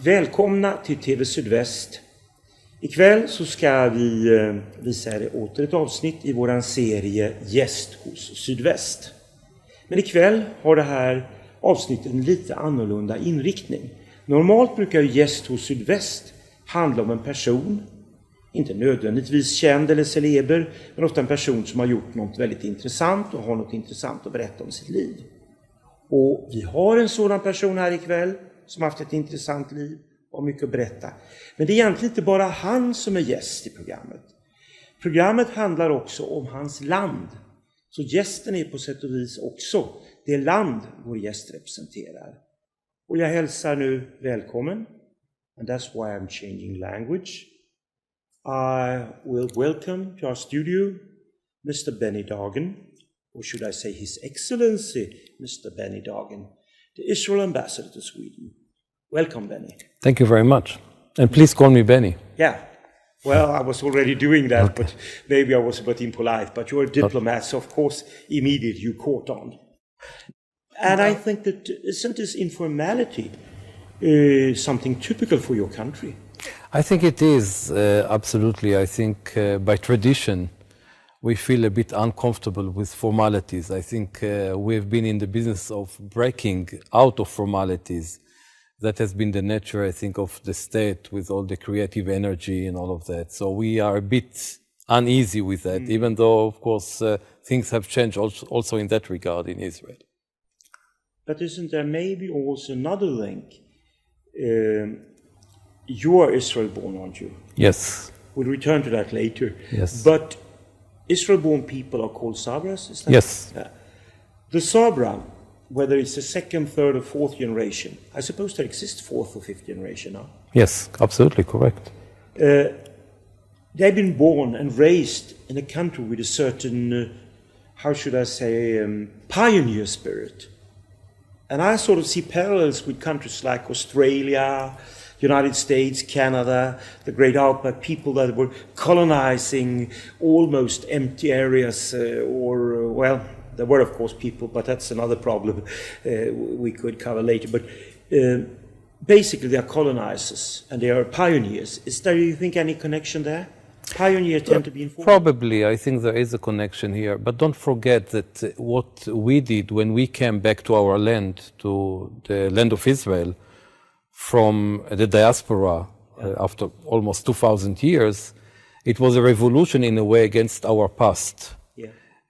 Välkomna till TV Sydväst. Ikväll så ska vi visa er åter ett avsnitt i våran serie Gäst hos Sydväst. Men ikväll har det här avsnittet en lite annorlunda inriktning. Normalt brukar ju Gäst hos Sydväst handla om en person, inte nödvändigtvis känd eller celeber, men ofta en person som har gjort något väldigt intressant och har något intressant att berätta om sitt liv. Och vi har en sådan person här ikväll som har haft ett intressant liv och har mycket att berätta. Men det är egentligen inte bara han som är gäst i programmet. Programmet handlar också om hans land. Så gästen är på sätt och vis också det land vår gäst representerar. Och jag hälsar nu välkommen. And that's why I'm changing language. I will welcome to our studio Mr. Benny Dagan, or should I say His Excellency Mr. Benny Dagan, the Israel Ambassador to Sweden. Welcome, Benny. Thank you very much. And please call me Benny. Yeah. Well, I was already doing that, okay. But maybe I was a bit impolite. But you're a diplomat, so of course, immediately you caught on. And I think that isn't this informality something typical for your country? I think it is, absolutely. I think by tradition, we feel a bit uncomfortable with formalities. I think we've been in the business of breaking out of formalities. That has been the nature, I think, of the state with all the creative energy and all of that. So we are a bit uneasy with that, even though, of course, things have changed also in that regard in Israel. But isn't there maybe also another link? You are Israel-born, aren't you? Yes. We'll return to that later. Yes. But Israel-born people are called Sabras, is that? Yes. Yeah. The Sabra, whether it's the second, third or fourth generation, I suppose there exists fourth or fifth generation now. Yes, absolutely correct. They've been born and raised in a country with a certain, how should I say, pioneer spirit. And I sort of see parallels with countries like Australia, United States, Canada, the great outback people that were colonizing almost empty areas there were, of course, people, but that's another problem we could cover later. But basically, they are colonizers and they are pioneers. Is there, you think, any connection there? Pioneers tend to be informal. Probably, I think there is a connection here. But don't forget that what we did when we came back to our land, to the land of Israel, from the diaspora after almost 2,000 years, it was a revolution in a way against our past.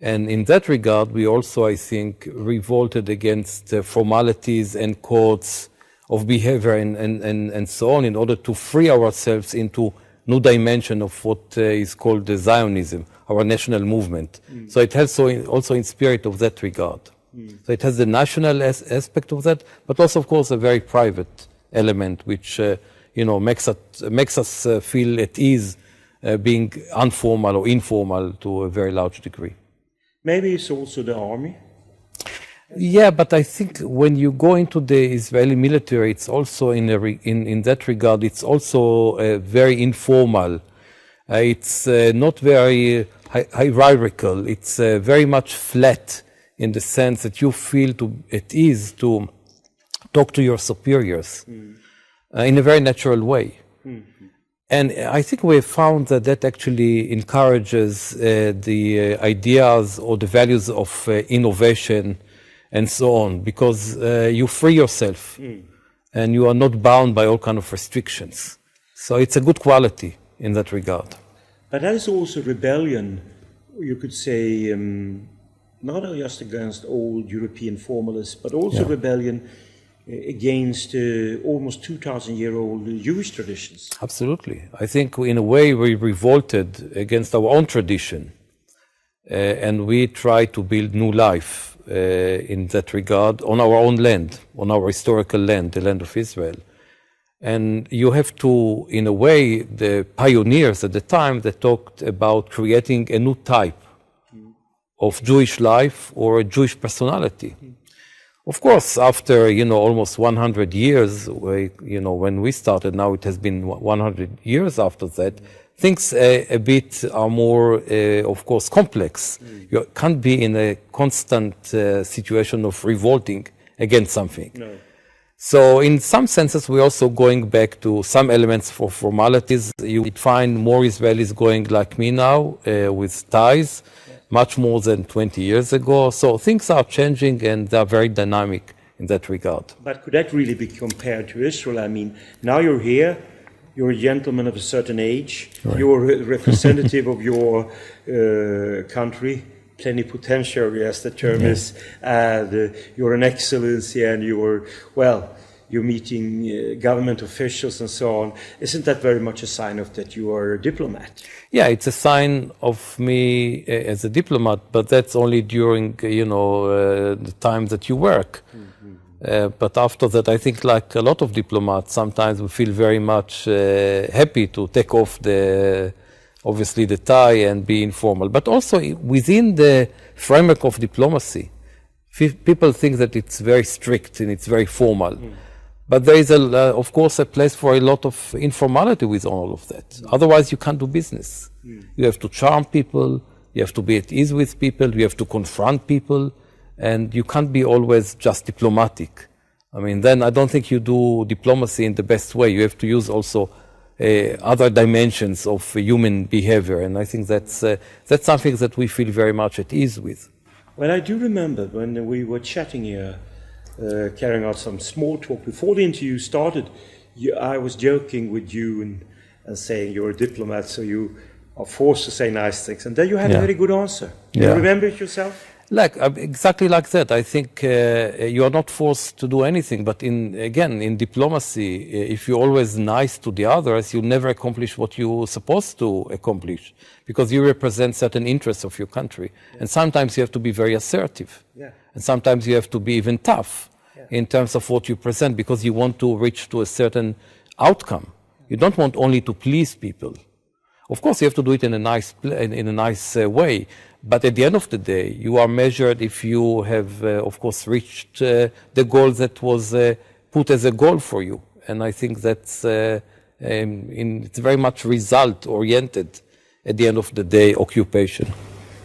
And in that regard, we also, I think, revolted against formalities and codes of behavior and so on in order to free ourselves into new dimension of what is called the Zionism, our national movement. So it has also in spirit of that regard. So it has the national aspect of that, but also, of course, a very private element, which makes us feel at ease being informal or informal to a very large degree. Maybe it's also the army? Yeah, but I think when you go into the Israeli military, it's also in that regard, it's also very informal. It's not very hierarchical. It's very much flat in the sense that you feel at ease to talk to your superiors in a very natural way. And I think we have found that actually encourages the ideas or the values of innovation and so on, because you free yourself and you are not bound by all kind of restrictions. So it's a good quality in that regard. But that is also rebellion, you could say, not just against old European formalists, but also rebellion against almost 2,000-year-old Jewish traditions. Absolutely. I think in a way we revolted against our own tradition and we try to build new life in that regard on our own land, on our historical land, the land of Israel. And you have to, in a way, the pioneers at the time that talked about creating a new type of Jewish life or a Jewish personality. Of course, after, almost 100 years, when we started, now it has been 100 years after that, things a bit are more, of course, complex. You can't be in a constant situation of revolting against something. No. So in some senses, we're also going back to some elements for formalities. You would find more Israelis going like me now, with ties, much more than 20 years ago. So things are changing and they're very dynamic in that regard. But could that really be compared to Israel? I mean, now you're here, you're a gentleman of a certain age, right. You're a representative of your country, plenipotentiary as the term is, you're an excellency and you're meeting government officials and so on. Isn't that very much a sign of that you are a diplomat? Yeah, it's a sign of me as a diplomat, but that's only during, the time that you work. But after that, I think like a lot of diplomats, sometimes we feel very much happy to take off obviously the tie and be informal. But also within the framework of diplomacy, people think that it's very strict and it's very formal. But there is, of course, a place for a lot of informality with all of that. Otherwise, you can't do business. You have to charm people, you have to be at ease with people, you have to confront people, and you can't be always just diplomatic. I mean, then I don't think you do diplomacy in the best way. You have to use also other dimensions of human behavior, and I think that's something that we feel very much at ease with. Well, I do remember when we were chatting here, carrying out some small talk before the interview started, I was joking with you and saying you're a diplomat, so you are forced to say nice things, and then you had a very good answer. Do you remember it yourself? Exactly like that. I think you are not forced to do anything, but in diplomacy, if you're always nice to the others, you never accomplish what you're supposed to accomplish, because you represent certain interests of your country. And sometimes you have to be very assertive. And sometimes you have to be even tough in terms of what you present, because you want to reach to a certain outcome. You don't want only to please people. Of course, you have to do it in a nice way. But at the end of the day, you are measured if you have, of course, reached the goal that was put as a goal for you. And I think that's it's very much result-oriented, at the end of the day, occupation.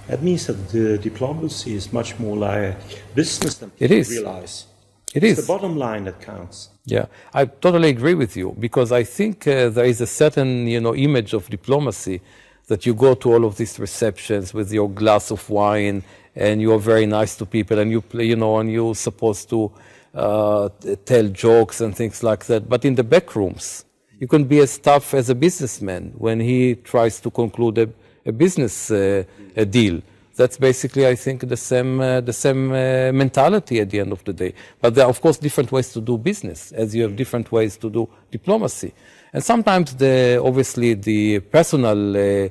That means that the diplomacy is much more like business than people realize. It's the bottom line that counts. Yeah, I totally agree with you, because I think there is a certain, image of diplomacy that you go to all of these receptions with your glass of wine and you are very nice to people and you play, and you're supposed to tell jokes and things like that. But in the back rooms, you can be as tough as a businessman when he tries to conclude a business deal. That's basically, I think, the same mentality at the end of the day. But there are, of course, different ways to do business, as you have different ways to do diplomacy. And sometimes, obviously, the personal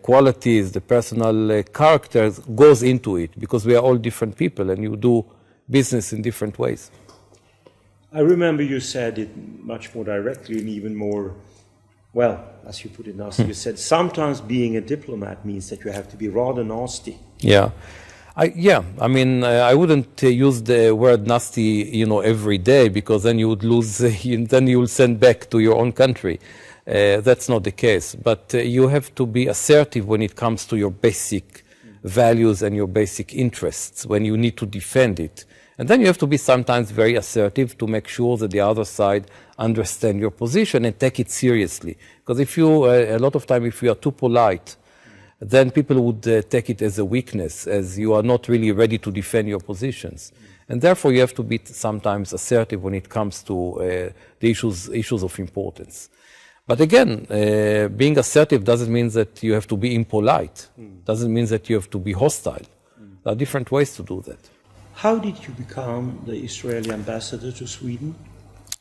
qualities, the personal characters goes into it, because we are all different people, and you do business in different ways. I remember you said it much more directly and even more, well, as you put it now, you said sometimes being a diplomat means that you have to be rather nasty. I mean, I wouldn't use the word nasty, every day, because then you would lose, then you will send back to your own country. That's not the case. But you have to be assertive when it comes to your basic values and your basic interests, when you need to defend it. And then you have to be sometimes very assertive to make sure that the other side understand your position and take it seriously. Because if you, a lot of time, if you are too polite, then people would take it as a weakness, as you are not really ready to defend your positions. And therefore, you have to be sometimes assertive when it comes to the issues of importance. But again, being assertive doesn't mean that you have to be impolite. Doesn't mean that you have to be hostile. There are different ways to do that. How did you become the Israeli ambassador to Sweden?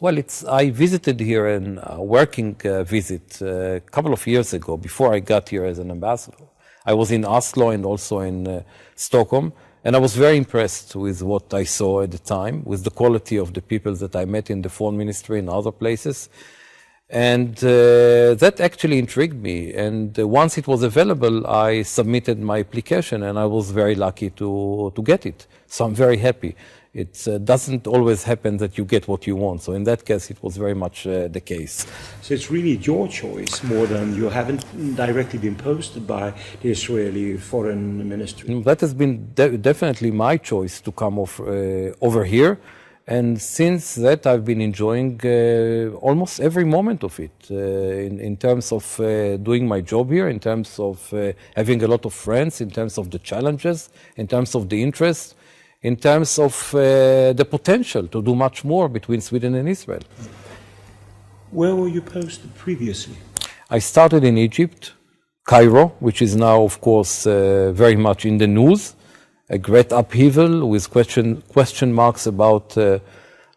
Well, I visited here in a working visit a couple of years ago, before I got here as an ambassador. I was in Oslo and also in Stockholm, And I was very impressed with what I saw at the time, with the quality of the people that I met in the foreign ministry and other places. And that actually intrigued me. And once it was available, I submitted my application, and I was very lucky to get it. So I'm very happy. It doesn't always happen that you get what you want. So in that case, it was very much the case. So it's really your choice more than you haven't directly been posted by the Israeli foreign ministry. That has been definitely my choice to come over here. And since that, I've been enjoying almost every moment of it in terms of doing my job here, in terms of having a lot of friends, in terms of the challenges, in terms of the interest, in terms of the potential to do much more between Sweden and Israel. Where were you posted previously? I started in Egypt, Cairo, which is now, of course, very much in the news. A great upheaval with question marks about,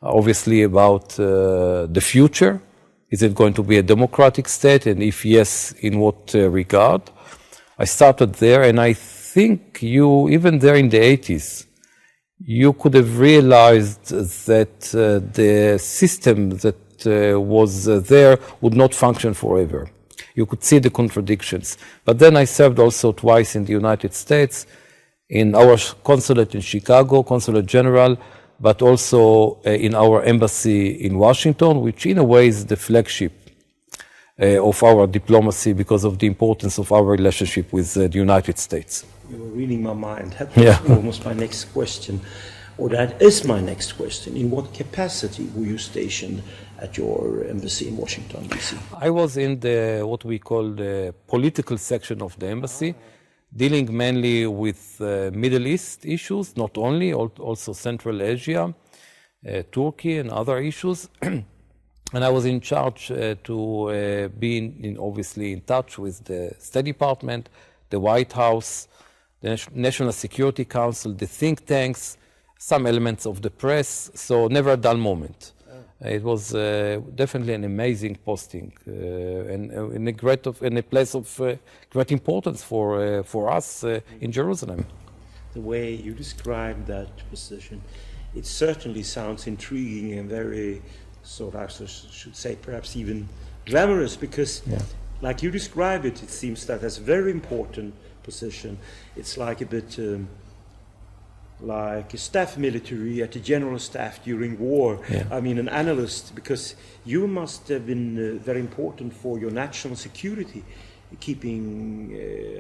obviously, about the future. Is it going to be a democratic state? And if yes, in what regard? I started there, and I think even there in the 80s, you could have realized that the system that was there would not function forever. You could see the contradictions. But then I served also twice in the United States, in our consulate in Chicago, Consulate General, but also in our embassy in Washington, which in a way is the flagship of our diplomacy because of the importance of our relationship with the United States. You were reading my mind. That was almost my next question, or that is my next question. In what capacity were you stationed at your embassy in Washington, D.C.? I was in what we call the political section of the embassy, dealing mainly with Middle East issues, not only, also Central Asia, Turkey and other issues. And I was in charge to be obviously in touch with the State Department, the White House, the National Security Council, the think tanks, some elements of the press, so never a dull moment. It was definitely an amazing posting and in a place of great importance for us in Jerusalem. The way you described that position, it certainly sounds intriguing and very, I should say, perhaps even glamorous, because like you describe it, it seems that that's a very important position. It's like a bit like a staff military at the general staff during war. I mean, an analyst, because you must have been very important for your national security,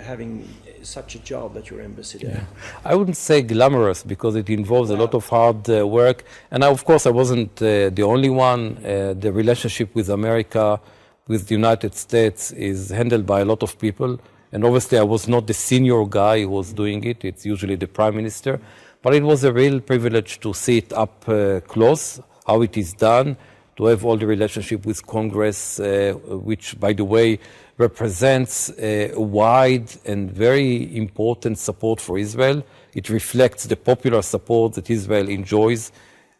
having such a job at your embassy there. I wouldn't say glamorous, because it involves a lot of hard work. And of course, I wasn't the only one. The relationship with America, with the United States, is handled by a lot of people. And obviously, I was not the senior guy who was doing it. It's usually the prime minister. But it was a real privilege to see it up close, how it is done, to have all the relationship with Congress, which, by the way, represents a wide and very important support for Israel. It reflects the popular support that Israel enjoys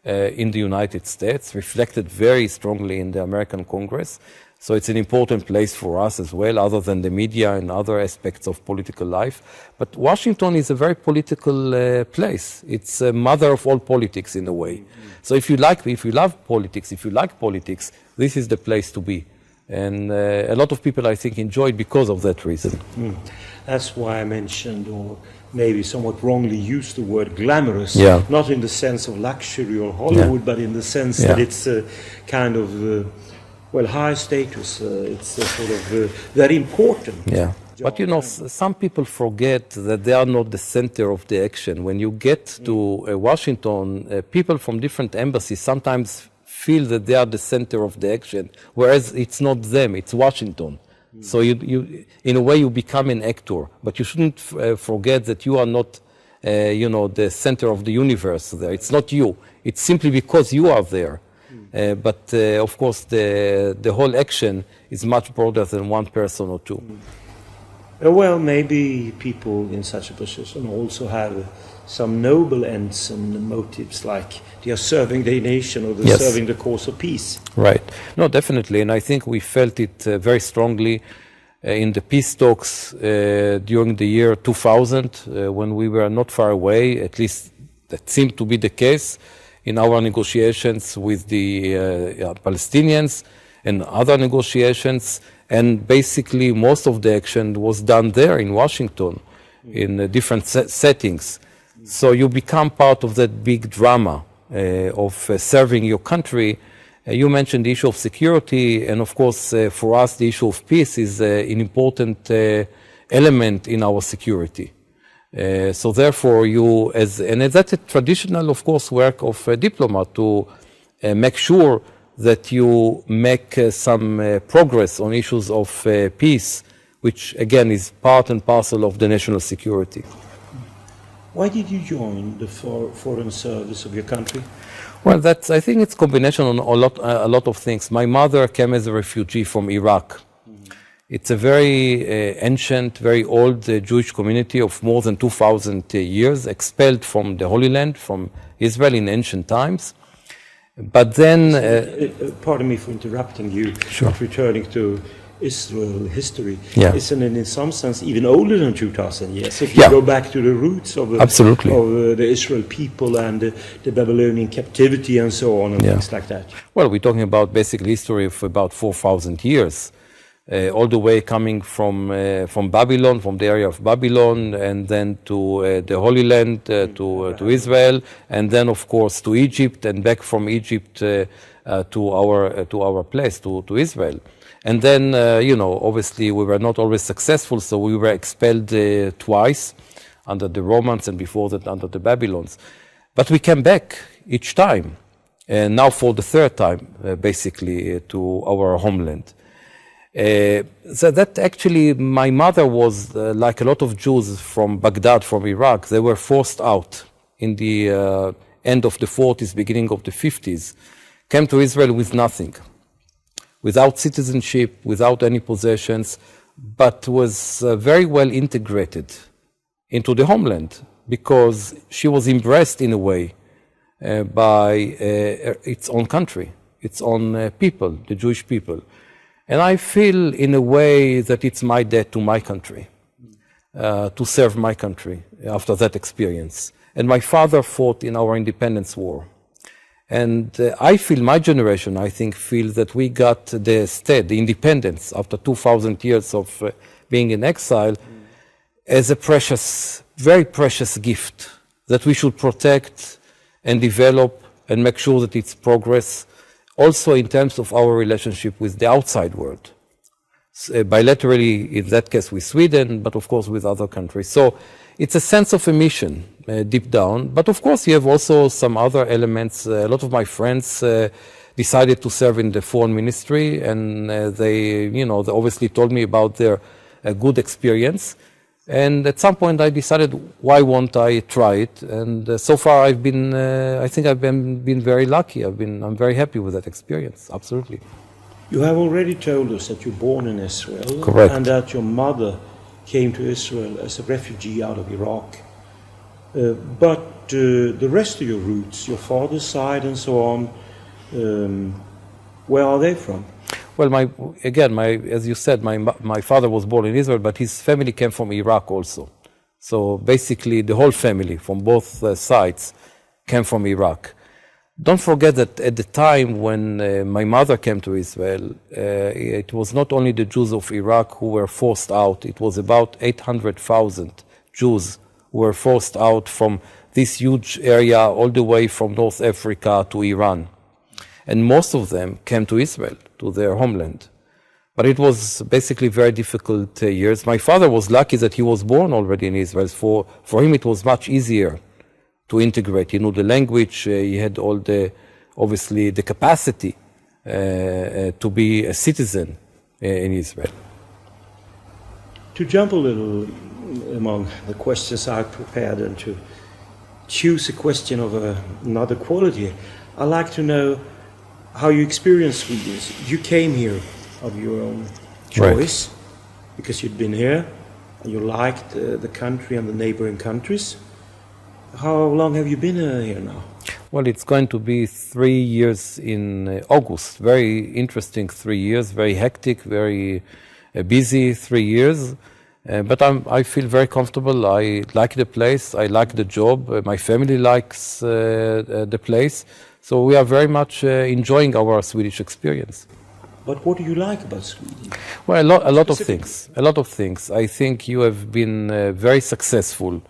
in the United States, reflected very strongly in the American Congress. So it's an important place for us as well, other than the media and other aspects of political life. But Washington is a very political place. It's a mother of all politics in a way. So if you love politics, if you like politics, this is the place to be. And a lot of people, I think, enjoy it because of that reason. That's why I mentioned, or maybe somewhat wrongly used, the word glamorous, not in the sense of luxury or Hollywood, but in the sense that it's a kind of high status. It's sort of very important. But you know, some people forget that they are not the center of the action. When you get to Washington, people from different embassies sometimes feel that they are the center of the action, whereas it's not them, it's Washington. So you in a way, you become an actor, but you shouldn't forget that you are not, the center of the universe there. It's not you. It's simply because you are there. But of course, the whole action is much broader than one person or two. Well, maybe people in such a position also have some noble ends and motives, like they are serving their nation or they're serving the cause of peace. Right. No, definitely. And I think we felt it very strongly in the peace talks during the year 2000, when we were not far away, at least that seemed to be the case in our negotiations with the Palestinians and other negotiations. And basically most of the action was done there in Washington in different settings. So you become part of that big drama of serving your country. You mentioned the issue of security, and of course for us the issue of peace is an important element in our security. So therefore and that's a traditional, of course, work of a diplomat to make sure that you make some progress on issues of peace, which again is part and parcel of the national security. Why did you join the foreign service of your country? Well, I think it's a combination on a lot of things. My mother came as a refugee from Iraq. It's a very ancient, very old Jewish community of more than 2,000 years, expelled from the Holy Land, from Israel in ancient times. But then... pardon me for interrupting you. Sure. But returning to Israel history, yeah. Isn't it in some sense even older than 2,000 years? If you go back to the roots of the Israel people and the Babylonian captivity and so on and things like that. Well, we're talking about basically history of about 4,000 years. All the way coming from Babylon, from the area of Babylon, and then to the Holy Land, to Israel, and then of course to Egypt, and back from Egypt to our place, to Israel. And then, obviously we were not always successful, so we were expelled twice, under the Romans and before that under the Babylons. But we came back each time, and now for the third time, basically, to our homeland. So that actually, my mother was like a lot of Jews from Baghdad, from Iraq. They were forced out in the end of the 40s, beginning of the 50s, came to Israel with nothing, without citizenship, without any possessions, but was very well integrated into the homeland because she was embraced in a way by its own country, its own people, the Jewish people. And I feel in a way that it's my debt to my country, to serve my country after that experience. And my father fought in our independence war. And I feel, my generation, I think, feel that we got the state, the independence, after 2,000 years of being in exile, as a precious, very precious gift that we should protect and develop and make sure that it's progress, also in terms of our relationship with the outside world. Bilaterally, in that case, with Sweden, but of course with other countries. So it's a sense of a mission deep down. But of course, you have also some other elements. A lot of my friends decided to serve in the foreign ministry, and they obviously told me about their good experience. And at some point I decided, why won't I try it? And so far I've been, I think I've been very lucky. I'm very happy with that experience, absolutely. You have already told us that you're born in Israel. Correct. And that your mother came to Israel as a refugee out of Iraq. But the rest of your roots, your father's side and so on, where are they from? Well, as you said, my father was born in Israel, but his family came from Iraq also. So basically, the whole family from both sides came from Iraq. Don't forget that at the time when my mother came to Israel, it was not only the Jews of Iraq who were forced out. It was about 800,000 Jews who were forced out from this huge area all the way from North Africa to Iran. And most of them came to Israel, to their homeland. But it was basically very difficult years. My father was lucky that he was born already in Israel. For him, it was much easier to integrate. He knew the language. He had obviously the capacity to be a citizen in Israel. To jump a little among the questions I prepared and to choose a question of another quality, I'd like to know how you experienced Sweden. You came here of your own choice, right, because you'd been here and you liked the country and the neighboring countries. How long have you been here now? Well, it's going to be 3 years in August. Very interesting 3 years, very hectic, very busy 3 years. But I feel very comfortable. I like the place. I like the job. My family likes the place. So we are very much enjoying our Swedish experience. But what do you like about Sweden? Well, a lot of things. A lot of things. I think you have been very successful.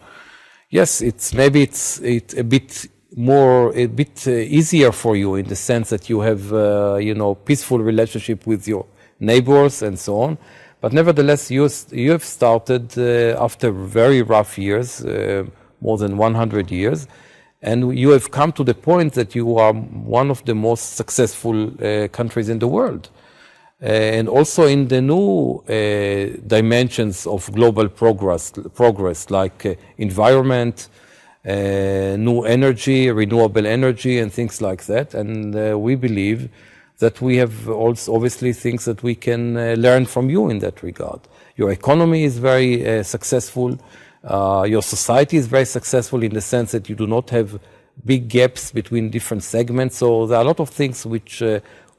Yes, it's a bit easier for you in the sense that you have peaceful relationship with your neighbors and so on. But nevertheless, you have started after very rough years, more than 100 years, and you have come to the point that you are one of the most successful countries in the world. And also in the new dimensions of global progress like environment, new energy, renewable energy, and things like that. And we believe that we have also obviously things that we can learn from you in that regard. Your economy is very successful. Your society is very successful in the sense that you do not have big gaps between different segments. So there are a lot of things which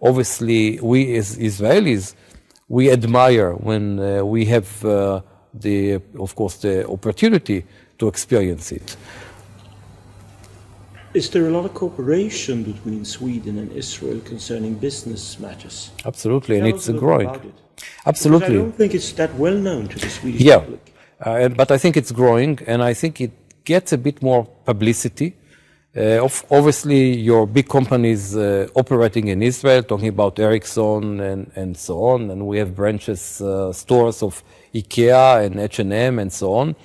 obviously we as Israelis, we admire when we have the opportunity to experience it. Is there a lot of cooperation between Sweden and Israel concerning business matters? Absolutely, and it's growing. Absolutely. Because I don't think it's that well known to the Swedish public. But I think it's growing, and I think it gets a bit more publicity. Obviously, your big companies operating in Israel, talking about Ericsson and so on, and we have branches, stores of IKEA and H&M and so on.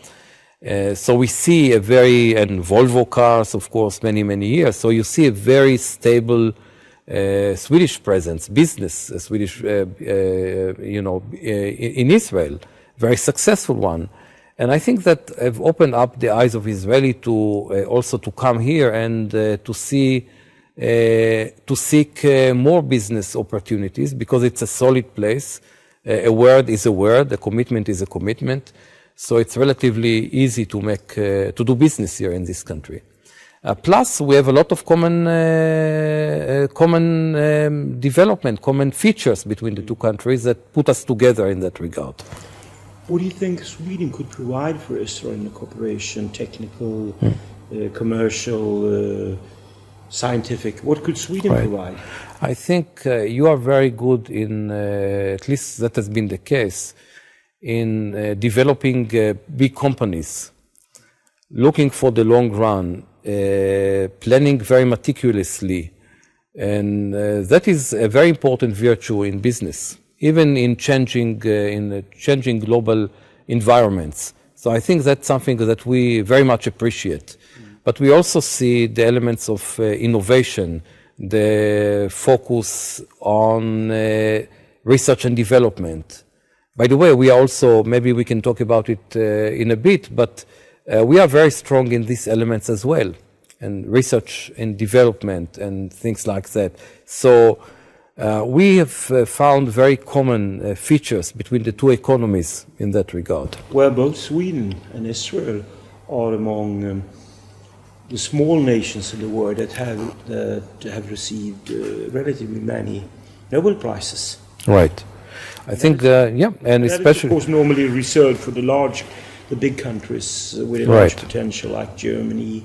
So we see and Volvo cars, of course, many years. So you see a very stable Swedish presence, business, Swedish, in Israel, very successful one. And I think that have opened up the eyes of Israeli to also to come here and to seek more business opportunities, because it's a solid place. A word is a word, a commitment is a commitment. So it's relatively easy to do business here in this country. Plus, we have a lot of common development, common features between the two countries that put us together in that regard. What do you think Sweden could provide for Israel in the cooperation, technical, commercial, scientific? What could Sweden provide? I think you are very good in, at least that has been the case, in developing big companies, looking for the long run, planning very meticulously. And that is a very important virtue in business, even in changing global environments. So I think that's something that we very much appreciate. But we also see the elements of innovation, the focus on research and development. By the way, we are also, maybe we can talk about it in a bit, but we are very strong in these elements as well, and research and development and things like that. So we have found very common features between the two economies in that regard. Well, both Sweden and Israel are among the small nations in the world that have received relatively many Nobel Prizes. Right. I think, and especially, of course, normally reserved for the big countries with a large potential, like Germany,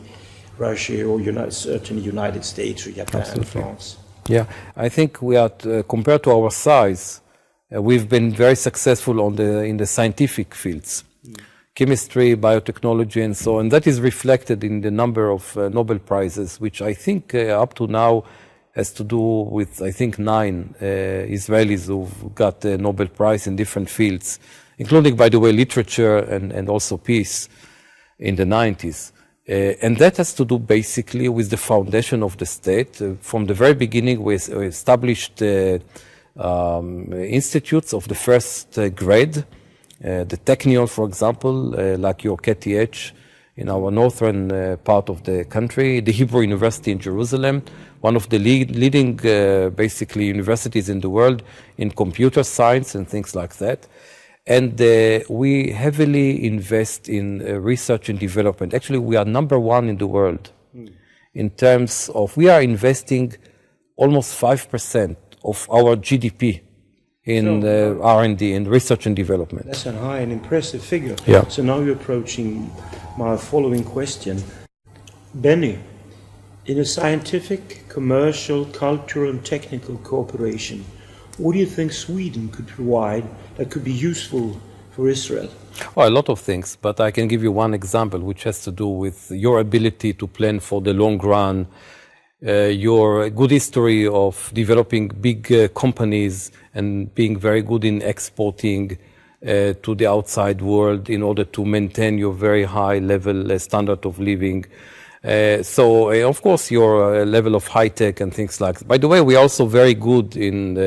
Russia, or certainly United States or Japan, and France. Yeah, I think we are compared to our size, we've been very successful in the scientific fields, chemistry, biotechnology, and so on. That is reflected in the number of Nobel Prizes, which I think up to now has to do with, I think, 9 Israelis who've got the Nobel Prize in different fields, including, by the way, literature and also peace in the 90s. And that has to do basically with the foundation of the state. From the very beginning, we established institutes of the first grade, the Technion, for example, like your KTH in our northern part of the country, the Hebrew University in Jerusalem, one of the leading basically universities in the world in computer science and things like that. And we heavily invest in research and development. Actually, we are number 1 in the world in terms of, we are investing almost 5% of our GDP in R&D, in research and development. That's a high and impressive figure. Yeah. So now you're approaching my following question. Benny, in a scientific, commercial, cultural and technical cooperation, what do you think Sweden could provide that could be useful for Israel? Well, a lot of things, but I can give you one example which has to do with your ability to plan for the long run, your good history of developing big companies and being very good in exporting to the outside world in order to maintain your very high level standard of living. So, of course, your level of high tech and things like that. By the way, we are also very good in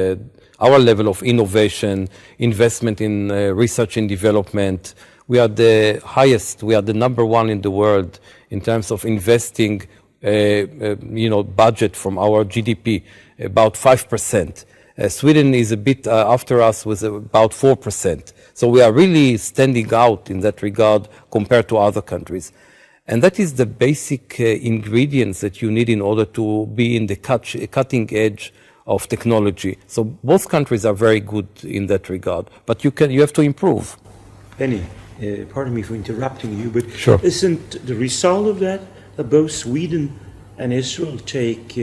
our level of innovation, investment in research and development. We are the highest, we are the number one in the world in terms of investing, budget from our GDP, about 5%. Sweden is a bit after us with about 4%. So we are really standing out in that regard compared to other countries. And that is the basic ingredients that you need in order to be in the cutting edge of technology. So both countries are very good in that regard, but you have to improve. Benny, pardon me for interrupting you, but Sure. Isn't the result of that both Sweden and Israel take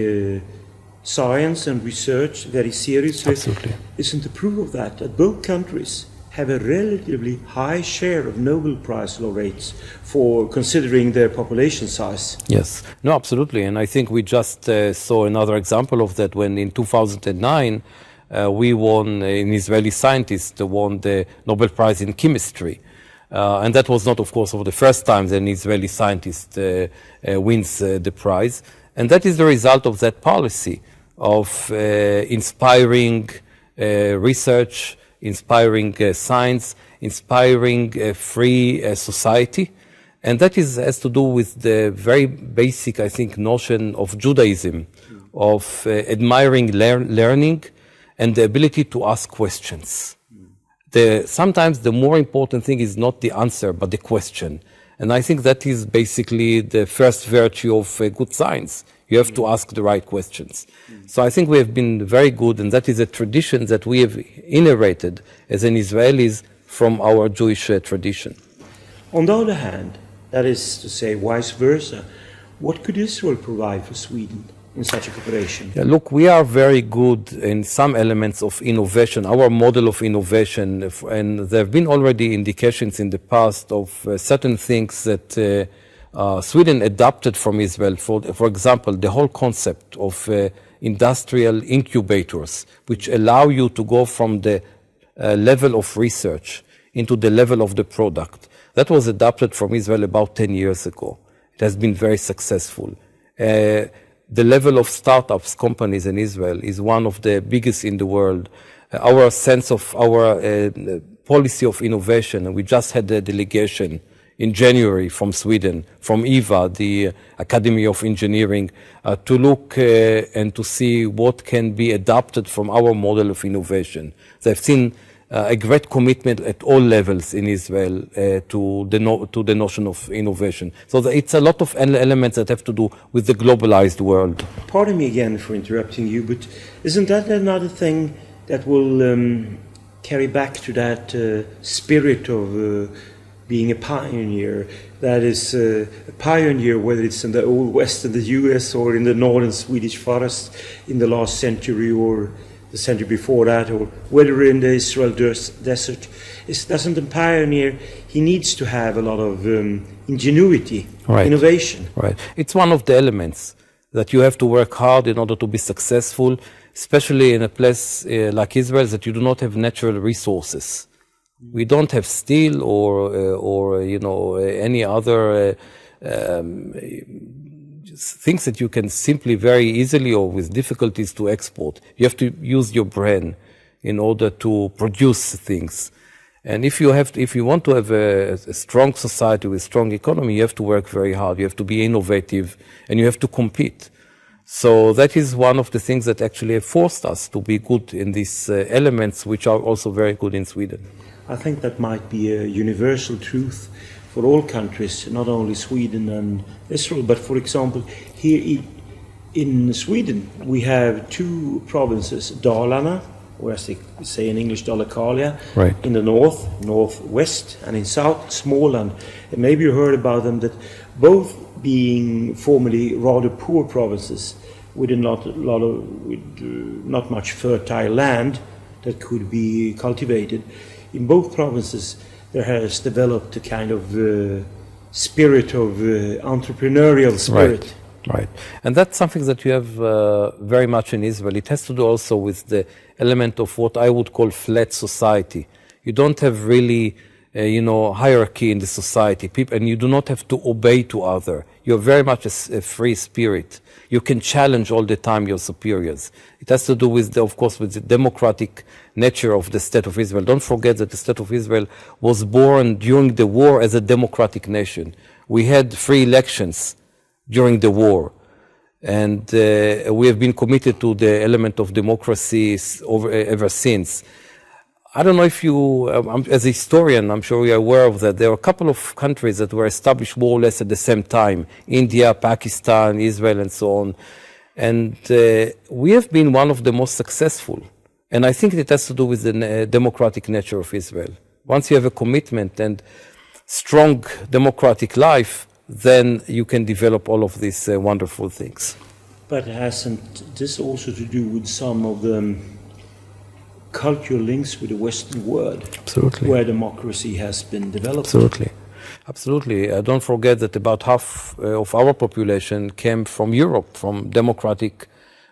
science and research very seriously? Absolutely. Isn't the proof of that both countries have a relatively high share of Nobel Prize laureates for considering their population size? Yes, no, absolutely. And I think we just saw another example of that when in 2009 we won, an Israeli scientist won the Nobel Prize in chemistry. And that was not, of course, for the first time that an Israeli scientist wins the prize. And that is the result of that policy of inspiring research, inspiring science, inspiring free society. And that has to do with the very basic, I think, notion of Judaism, of admiring learning and the ability to ask questions. Sometimes the more important thing is not the answer, but the question. And I think that is basically the first virtue of good science. You have to ask the right questions. So I think we have been very good, and that is a tradition that we have inherited as an Israelis from our Jewish tradition. On the other hand, that is to say, vice versa, what could Israel provide for Sweden in such a cooperation? Yeah, look, we are very good in some elements of innovation, our model of innovation, and there have been already indications in the past of certain things that Sweden adopted from Israel. For example, the whole concept of industrial incubators, which allow you to go from the level of research into the level of the product. That was adopted from Israel about 10 years ago. It has been very successful. The level of startups, companies in Israel is one of the biggest in the world. Our sense of our policy of innovation, and we just had a delegation in January from Sweden, from EVA, the Academy of Engineering, to look and to see what can be adapted from our model of innovation. They've seen a great commitment at all levels in Israel to the notion of innovation. So it's a lot of elements that have to do with the globalized world. Pardon me again for interrupting you, but isn't that another thing that will carry back to that spirit of being a pioneer? That is a pioneer, whether it's in the Old West in the US or in the northern Swedish forest in the last century or the century before that, or whether in the Israel desert. Doesn't a pioneer, he needs to have a lot of ingenuity, Right. innovation. Right. It's one of the elements that you have to work hard in order to be successful, especially in a place like Israel that you do not have natural resources. We don't have steel or any other things that you can simply very easily or with difficulties to export. You have to use your brain in order to produce things. And if you want to have a strong society with strong economy, you have to work very hard. You have to be innovative, and you have to compete. So that is one of the things that actually have forced us to be good in these elements, which are also very good in Sweden. I think that might be a universal truth for all countries, not only Sweden and Israel, but for example, here in Sweden we have two provinces, Dalarna or as they say in English, Dalecarlia, Right. in the north, northwest, and in south, Småland. And maybe you heard about them, that both being formerly rather poor provinces with not much fertile land that could be cultivated. In both provinces, there has developed a kind of spirit of entrepreneurial spirit. Right. And that's something that you have very much in Israel. It has to do also with the element of what I would call flat society. You don't have really, hierarchy in the society, and you do not have to obey to other. You're very much a free spirit. You can challenge all the time your superiors. It has to do with, of course, with the democratic nature of the State of Israel. Don't forget that the State of Israel was born during the war as a democratic nation. We had free elections during the war. And we have been committed to the element of democracy ever since. I don't know if you, as a historian, I'm sure you're aware of that. There are a couple of countries that were established more or less at the same time. India, Pakistan, Israel, and so on. And we have been one of the most successful. And I think it has to do with the democratic nature of Israel. Once you have a commitment and strong democratic life, then you can develop all of these wonderful things. But hasn't this also to do with some of the cultural links with the Western world? Absolutely. Where democracy has been developed? Absolutely. Absolutely. Don't forget that about half of our population came from Europe, from democratic,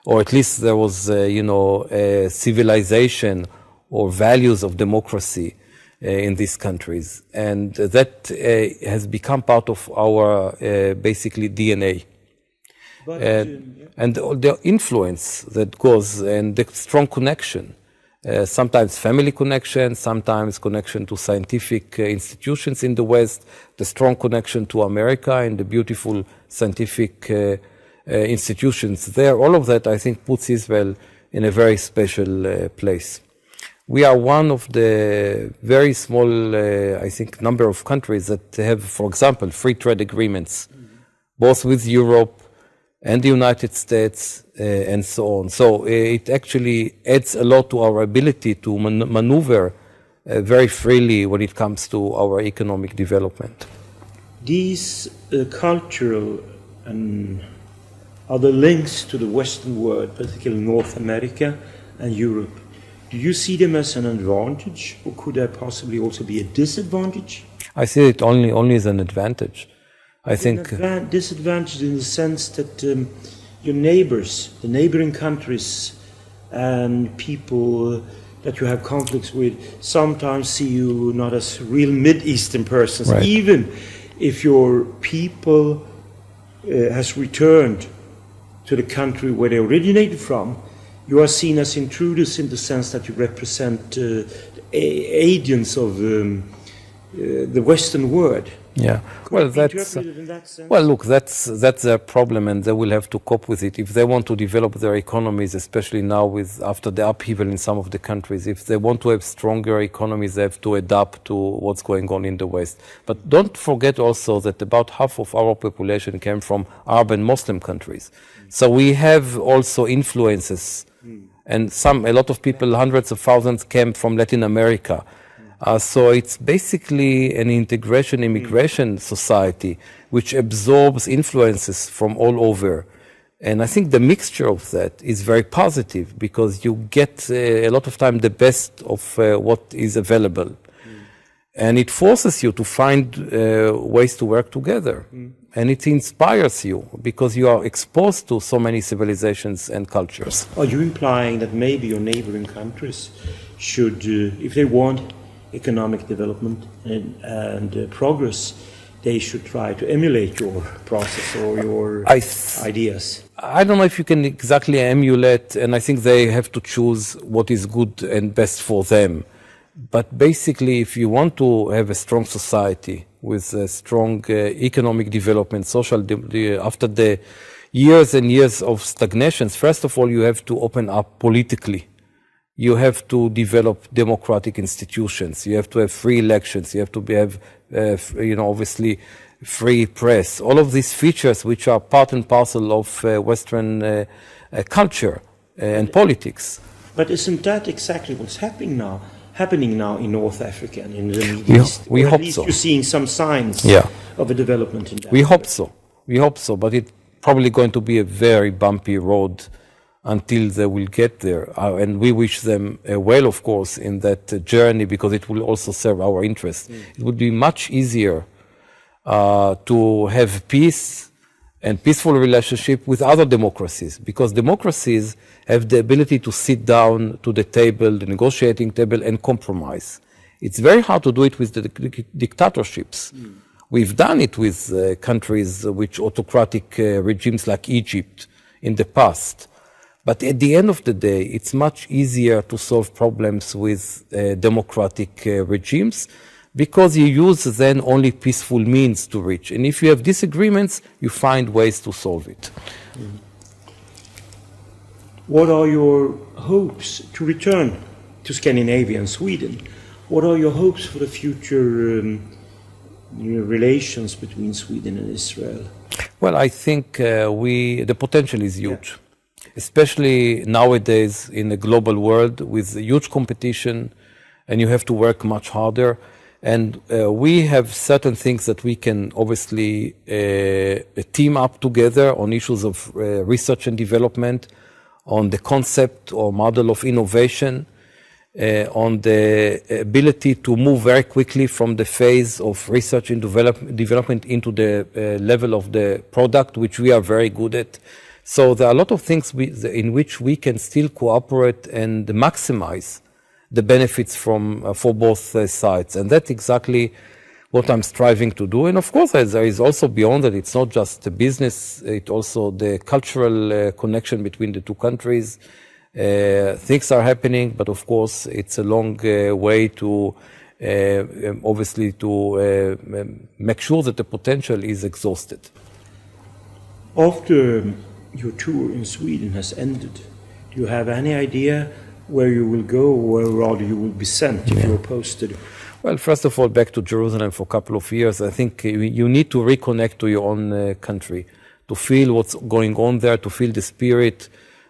or at least there was, a civilization or values of democracy in these countries. And that has become part of our basically DNA. But, And the influence that goes and the strong connection, sometimes family connection, sometimes connection to scientific institutions in the West, the strong connection to America and the beautiful scientific institutions there. All of that, I think, puts Israel in a very special place. We are one of the very small, I think, number of countries that have, for example, free trade agreements, both with Europe and the United States and so on. So it actually adds a lot to our ability to maneuver very freely when it comes to our economic development. These cultural and other links to the Western world, particularly North America and Europe, do you see them as an advantage, or could there possibly also be a disadvantage? I see it only as an advantage. I think disadvantage in the sense that your neighbors, the neighboring countries, and people that you have conflicts with sometimes see you not as real Mid-Eastern persons, right. Even if your people has returned to the country where they originated from. You are seen as intruders in the sense that you represent agents of the Western world. Yeah, well, that's that's their problem, and they will have to cope with it if they want to develop their economies, especially now after the upheaval in some of the countries. If they want to have stronger economies, they have to adapt to what's going on in the West. But don't forget also that about half of our population came from Arab and Muslim countries, so we have also influences, and a lot of people, hundreds of thousands, came from Latin America. So it's basically an immigration society which absorbs influences from all over. And I think the mixture of that is very positive because you get a lot of time the best of what is available. And it forces you to find ways to work together. And it inspires you because you are exposed to so many civilizations and cultures. Are you implying that maybe your neighboring countries should, if they want economic development and progress, they should try to emulate your process or your ideas? I don't know if you can exactly emulate, and I think they have to choose what is good and best for them. But basically, if you want to have a strong society with a strong economic development, after the years and years of stagnations, first of all, you have to open up politically. You have to develop democratic institutions. You have to have free elections. You have to have, obviously, free press. All of these features, which are part and parcel of Western culture and politics. But isn't that exactly what's happening now in North Africa and in the Middle East? We or hope at least so. you're seeing some signs of a development in that. We hope so, but it's probably going to be a very bumpy road until they will get there. And we wish them well, of course, in that journey, because it will also serve our interests. It would be much easier to have peace and peaceful relationship with other democracies, because democracies have the ability to sit down to the table, the negotiating table, and compromise. It's very hard to do it with the dictatorships. We've done it with countries which autocratic regimes like Egypt in the past. But at the end of the day, it's much easier to solve problems with democratic regimes, because you use then only peaceful means to reach. And if you have disagreements, you find ways to solve it. What are your hopes to return to Scandinavia and Sweden? What are your hopes for the future relations between Sweden and Israel? Well, I think the potential is huge, especially nowadays in a global world with huge competition, and you have to work much harder. And we have certain things that we can obviously team up together on issues of research and development, on the concept or model of innovation, on the ability to move very quickly from the phase of research and development into the level of the product, which we are very good at. So there are a lot of things in which we can still cooperate and maximize the benefits for both sides. And that's exactly what I'm striving to do. And of course, there is also beyond that, it's not just the business, it's also the cultural connection between the two countries. Things are happening, but of course, it's a long way to obviously to make sure that the potential is exhausted. After your tour in Sweden has ended, do you have any idea where you will go, or rather you will be sent if you're posted? Well, first of all, back to Jerusalem for a couple of years. I think you need to reconnect to your own country, to feel what's going on there, to feel the spirit,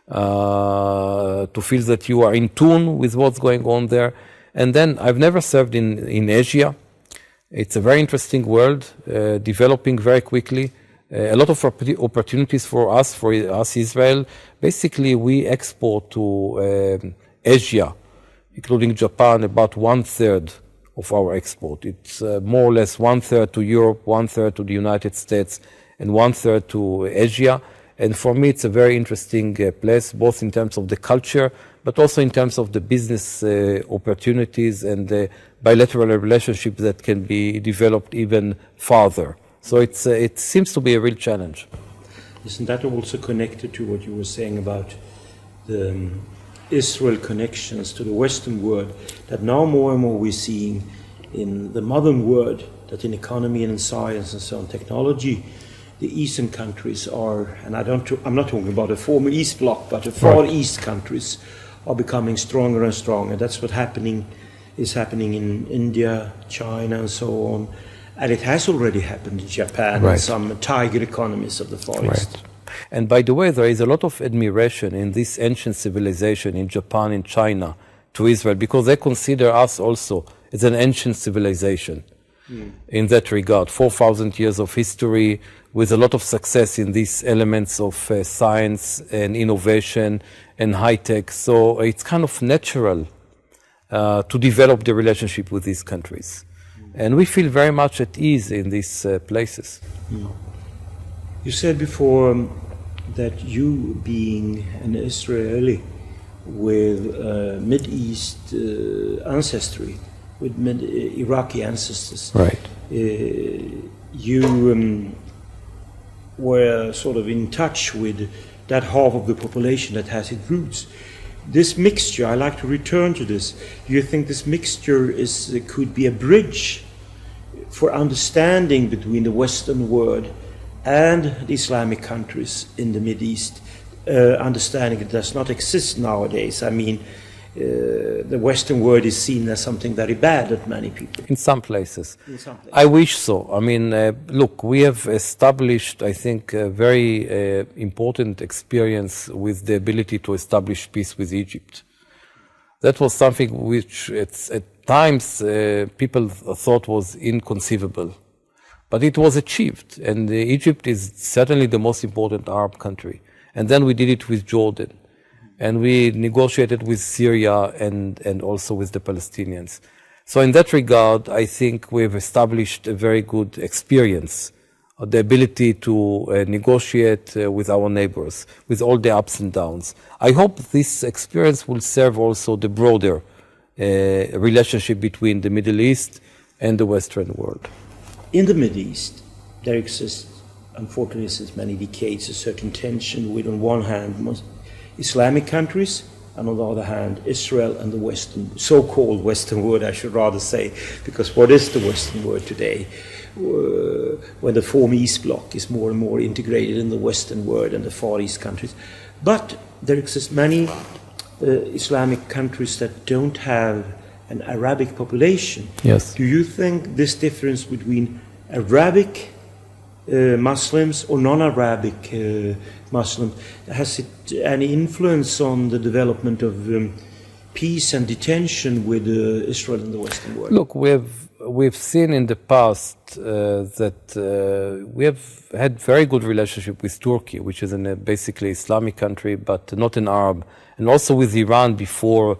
to feel that you are in tune with what's going on there. And then I've never served in Asia. It's a very interesting world, developing very quickly. A lot of opportunities for us Israel. Basically, we export to Asia, including Japan, about 1/3 of our export. It's more or less 1/3 to Europe, 1/3 to the United States, and 1/3 to Asia. And for me, it's a very interesting place, both in terms of the culture, but also in terms of the business opportunities and the bilateral relationship that can be developed even farther. So it seems to be a real challenge. Isn't that also connected to what you were saying about the Israel connections to the Western world, that now more and more we're seeing in the modern world, that in economy and in science and so on, technology, the Eastern countries are, and I'm not talking about the former East Bloc, but the Far East countries are becoming stronger and stronger. That's what is happening in India, China, and so on. And it has already happened in Japan and some tiger economies of the Far East. And by the way, there is a lot of admiration in this ancient civilization in Japan and China to Israel, because they consider us also as an ancient civilization in that regard. 4,000 years of history with a lot of success in these elements of science and innovation and high tech. So it's kind of natural to develop the relationship with these countries. And we feel very much at ease in these places. You said before that you, being an Israeli with Mid-East ancestry, with Iraqi ancestors, you were sort of in touch with that half of the population that has its roots. This mixture, I like to return to this. Do you think this mixture could be a bridge for understanding between the Western world and the Islamic countries in the Middle East? Understanding it does not exist nowadays. I mean, the Western world is seen as something very bad at many people. In some places. I wish so. I mean, look, we have established, I think, a very important experience with the ability to establish peace with Egypt. That was something which at times people thought was inconceivable. But it was achieved, and Egypt is certainly the most important Arab country. And then we did it with Jordan, and we negotiated with Syria and also with the Palestinians. So in that regard, I think we've established a very good experience, the ability to negotiate with our neighbors, with all the ups and downs. I hope this experience will serve also the broader relationship between the Middle East and the Western world. In the Middle East, there exists, unfortunately, since many decades, a certain tension with, on one hand, Islamic countries, and on the other hand, Israel and the Western, so-called Western world, I should rather say, because what is the Western world today? When the former East Bloc is more and more integrated in the Western world and the Far East countries. But there exist many Islamic countries that don't have an Arabic population. Yes. Do you think this difference between Arabic Muslims or non-Arabic Muslims, has it any influence on the development of peace and detention with Israel and the Western world? Look, we've seen in the past that we have had very good relationship with Turkey, which is a basically Islamic country, but not an Arab, and also with Iran before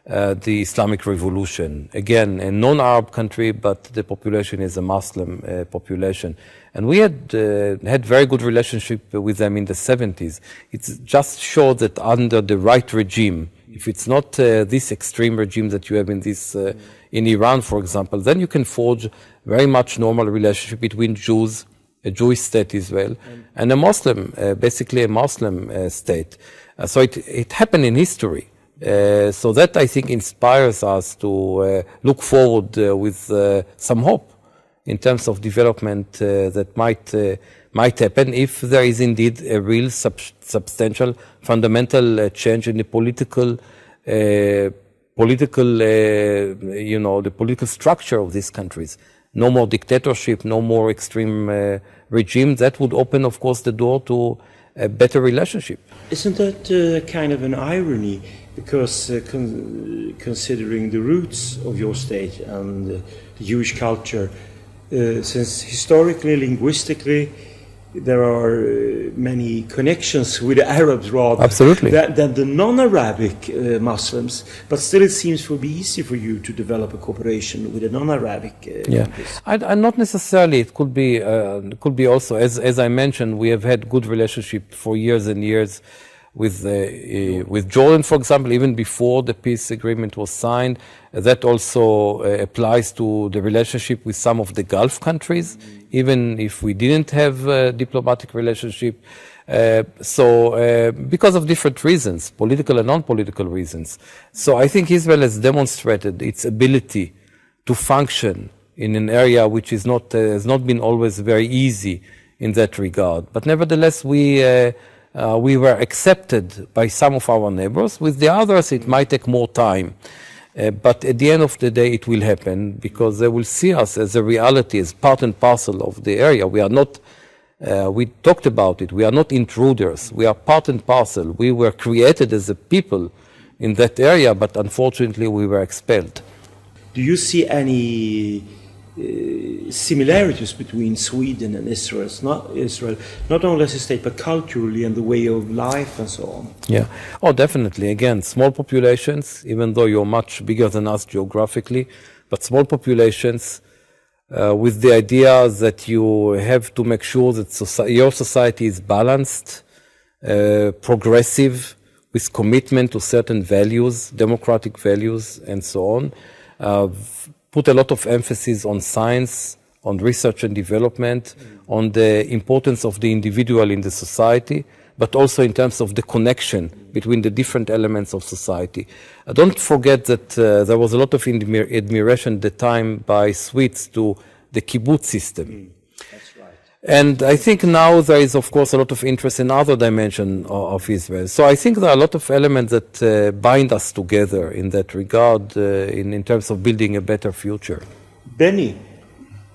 the Islamic Revolution. Again, a non-Arab country, but the population is a Muslim population. And we had very good relationship with them in the 70s. It just showed that under the right regime, if it's not this extreme regime that you have in this in Iran, for example, then you can forge very much normal relationship between Jews, a Jewish state Israel, and a Muslim, basically a Muslim state. So it happened in history. So that, I think, inspires us to look forward with some hope in terms of development that might happen if there is indeed a real substantial fundamental change in the political the political structure of these countries. No more dictatorship, no more extreme regime. That would open, of course, the door to a better relationship. Isn't that kind of an irony? Because considering the roots of your state and the Jewish culture, since historically, linguistically, there are many connections with the Arabs rather Absolutely. than the non-Arabic Muslims, but still it seems to be easy for you to develop a cooperation with the non-Arabic countries. Not necessarily. It could be also, as I mentioned, we have had good relationship for years and years with Jordan, for example, even before the peace agreement was signed. That also applies to the relationship with some of the Gulf countries, even if we didn't have a diplomatic relationship. Because of different reasons, political and non-political reasons. So I think Israel has demonstrated its ability to function in an area which is has not been always very easy in that regard. But nevertheless, we were accepted by some of our neighbors. With the others, it might take more time. But at the end of the day, it will happen because they will see us as a reality, as part and parcel of the area. We are not, we talked about it, we are not intruders. We are part and parcel. We were created as a people in that area, but unfortunately we were expelled. Do you see any similarities between Sweden and Israel, not only as a state, but culturally and the way of life and so on? Yeah, definitely. Again, small populations, even though you're much bigger than us geographically, but small populations with the idea that you have to make sure that your society is balanced, progressive, with commitment to certain values, democratic values, and so on. Put a lot of emphasis on science, on research and development, on the importance of the individual in the society, but also in terms of the connection between the different elements of society. Don't forget that there was a lot of admiration at the time by Swedes to the kibbutz system. That's right. And I think now there is, of course, a lot of interest in other dimensions of Israel. So I think there are a lot of elements that bind us together in that regard, in terms of building a better future. Benny,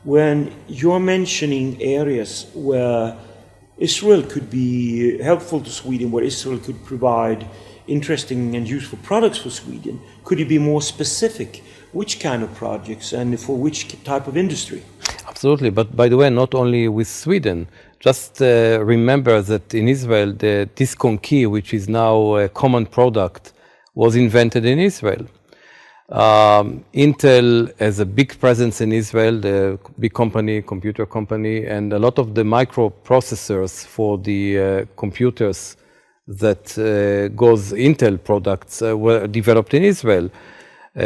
when you're mentioning areas where Israel could be helpful to Sweden, where Israel could provide interesting and useful products for Sweden. Could you be more specific? Which kind of projects and for which type of industry? Absolutely, but by the way, not only with Sweden. Just remember that in Israel, the discon key, which is now a common product, was invented in Israel. Intel has a big presence in Israel, the big company, computer company, and a lot of the microprocessors for the computers that goes Intel products were developed in Israel.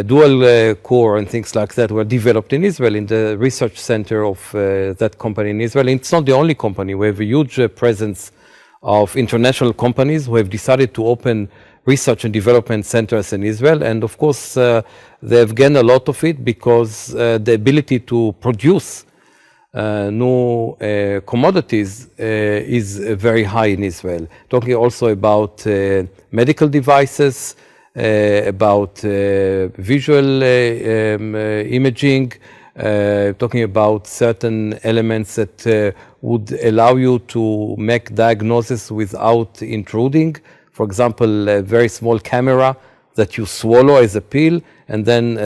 Dual core and things like that were developed in Israel in the research center of that company in Israel. And it's not the only company. We have a huge presence of international companies who have decided to open research and development centers in Israel. And of course, they've gained a lot of it because the ability to produce new commodities is very high in Israel. Talking also about medical devices, about visual imaging, talking about certain elements that would allow you to make diagnosis without intruding. For example, a very small camera that you swallow as a pill, and then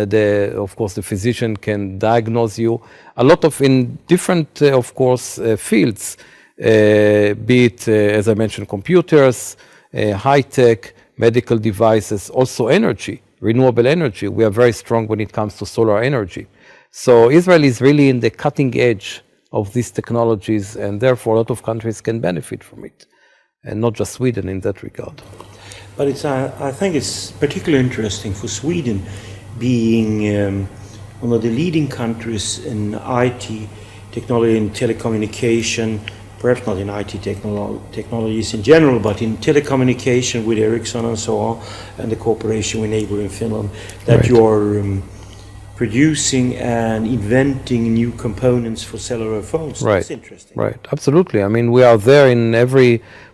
of course the physician can diagnose you. A lot of in different, of course, fields, be it, as I mentioned, computers, high-tech, medical devices, also energy, renewable energy. We are very strong when it comes to solar energy. So Israel is really in the cutting edge of these technologies, and therefore a lot of countries can benefit from it, and not just Sweden in that regard. But I think it's particularly interesting for Sweden being one of the leading countries in IT technology and telecommunication, perhaps not in IT technologies in general, but in telecommunication with Ericsson and so on, and the cooperation we neighbor in Finland, that right. You're producing and inventing new components for cellular phones. Right. That's interesting. Right, absolutely. I mean, we are there in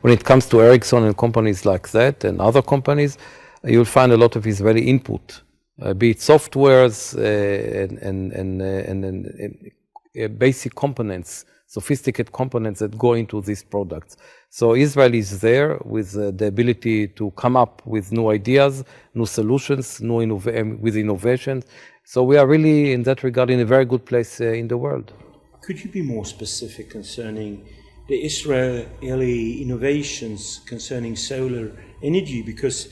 when it comes to Ericsson and companies like that and other companies, you'll find a lot of Israeli input, be it softwares and basic components, sophisticated components that go into these products. So Israel is there with the ability to come up with new ideas, new solutions, with innovations. So we are really, in that regard, in a very good place in the world. Could you be more specific concerning the Israeli innovations concerning solar energy? Because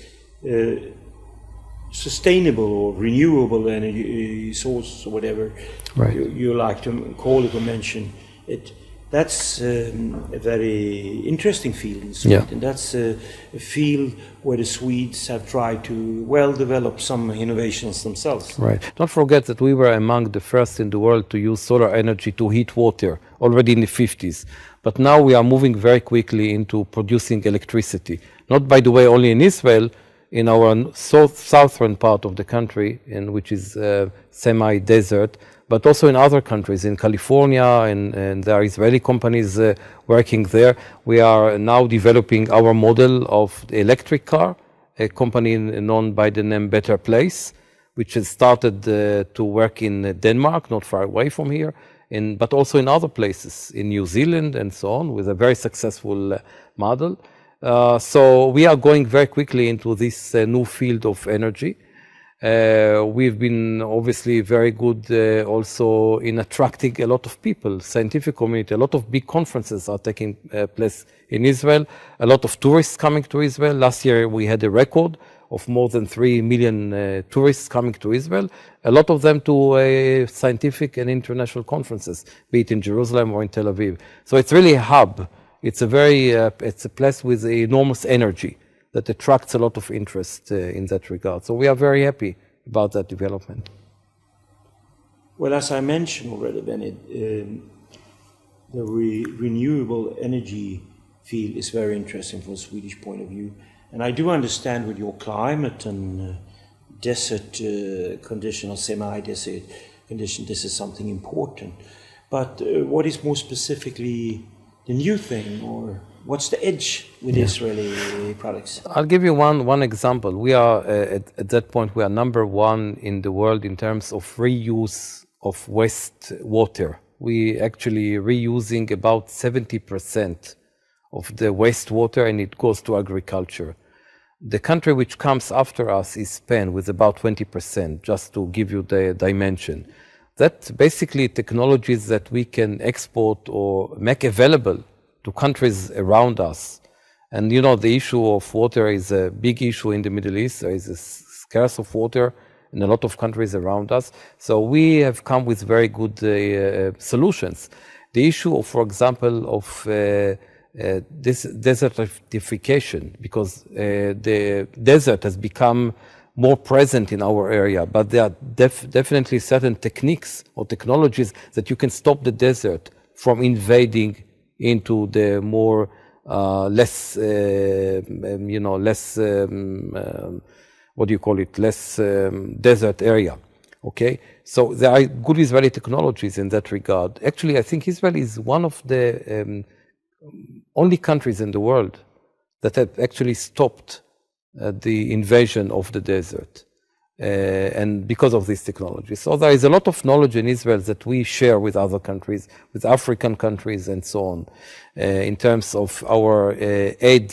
sustainable or renewable energy source or whatever right. you like to call it or mention it, that's a very interesting field in Sweden. Yeah. That's a field where the Swedes have tried to develop some innovations themselves. Right. Don't forget that we were among the first in the world to use solar energy to heat water already in the 50s. But now we are moving very quickly into producing electricity. Not, by the way, only in Israel, in our southern part of the country, which is semi-desert, but also in other countries, in California, and there are Israeli companies working there. We are now developing our model of the electric car, a company known by the name Better Place, which has started to work in Denmark, not far away from here, but also in other places, in New Zealand and so on, with a very successful model. So we are going very quickly into this new field of energy. We've been obviously very good also in attracting a lot of people, scientific community. A lot of big conferences are taking place in Israel. A lot of tourists coming to Israel. Last year we had a record of more than 3 million tourists coming to Israel. A lot of them to scientific and international conferences, be it in Jerusalem or in Tel Aviv. So it's really a hub. It's a place with enormous energy that attracts a lot of interest in that regard. So we are very happy about that development. Well, as I mentioned already, Benny, the renewable energy field is very interesting from a Swedish point of view. And I do understand with your climate and desert condition or semi-desert condition, this is something important. But what is more specifically the new thing, or what's the edge with Israeli products? I'll give you one example. We are, at that point, we are number one in the world in terms of reuse of waste water. We actually reusing about 70% of the wastewater, and it goes to agriculture. The country which comes after us is Spain with about 20%, just to give you the dimension. That's basically technologies that we can export or make available to countries around us. And you know, the issue of water is a big issue in the Middle East. There is a scarce of water in a lot of countries around us. So we have come with very good solutions. The issue of, for example, of this desertification, because the desert has become more present in our area, but there are definitely certain techniques or technologies that you can stop the desert from invading into the more less desert area. Okay, so there are good Israeli technologies in that regard. Actually, I think Israel is one of the only countries in the world that have actually stopped the invasion of the desert, and because of this technology. So there is a lot of knowledge in Israel that we share with other countries, with African countries and so on, in terms of our aid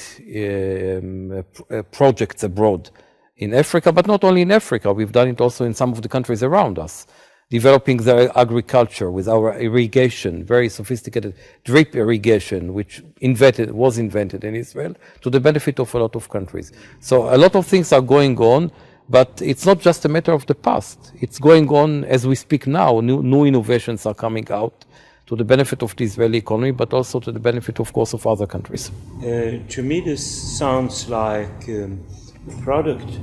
projects abroad in Africa, but not only in Africa. We've done it also in some of the countries around us, developing their agriculture with our irrigation, very sophisticated drip irrigation, which was invented in Israel to the benefit of a lot of countries. So a lot of things are going on, but it's not just a matter of the past. It's going on as we speak now. New innovations are coming out to the benefit of the Israeli economy, but also to the benefit, of course, of other countries. To me, this sounds like a product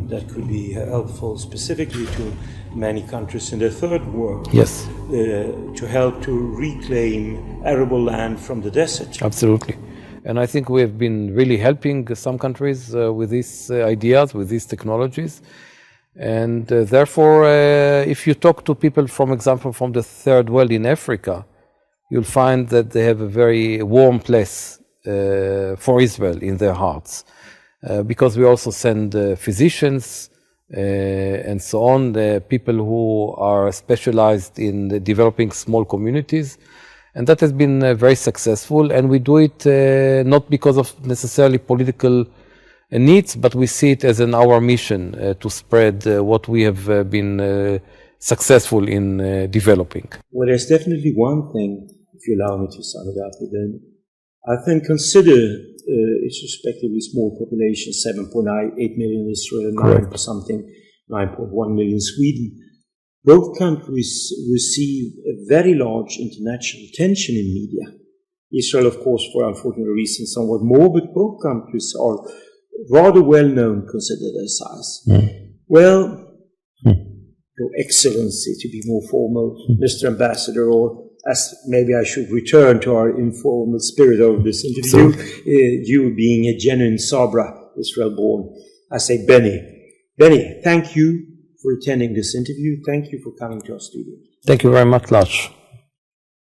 that could be helpful specifically to many countries in the third world. Yes. To help to reclaim arable land from the desert. Absolutely. And I think we have been really helping some countries with these ideas, with these technologies. And therefore, if you talk to people, for example, from the third world in Africa, you'll find that they have a very warm place for Israel in their hearts. Because we also send physicians and so on, the people who are specialized in developing small communities. And that has been very successful. And we do it not because of necessarily political needs, but we see it as our mission to spread what we have been successful in developing. Well, there's definitely one thing, if you allow me to sum it up, then I think consider its respectively small population, 7.8 million Israel and 9.1 million Sweden. Both countries receive a very large international attention in media. Israel, of course, for unfortunate reasons, somewhat more, but both countries are rather well known, consider their size. Well, Your Excellency, to be more formal, Mr. Ambassador, or as maybe I should return to our informal spirit of this interview, you being a genuine Sabra, Israel-born, I say Benny. Benny, thank you for attending this interview. Thank you for coming to our studio. Thank you very much, Lars.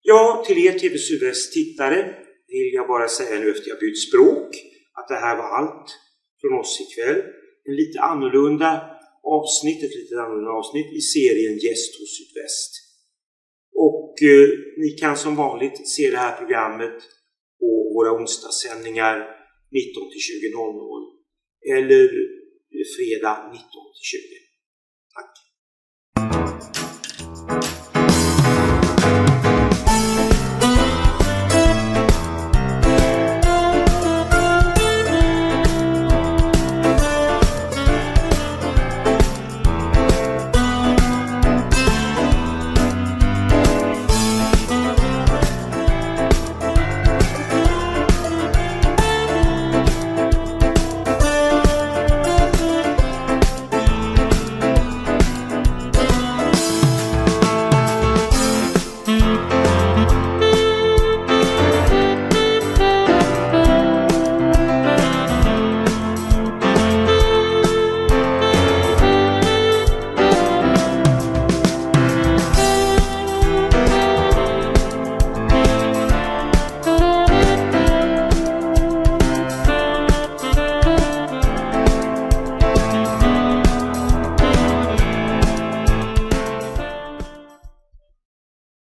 Ja, till er TV Sydväst-tittare vill jag bara säga nu efter jag bytt språk att det här var allt från oss ikväll. Ett lite annorlunda avsnitt i serien Gäst hos Sydväst. Och ni kan som vanligt se det här programmet på våra onsdagssändningar 19-20:00 eller fredag 19-20. Tack.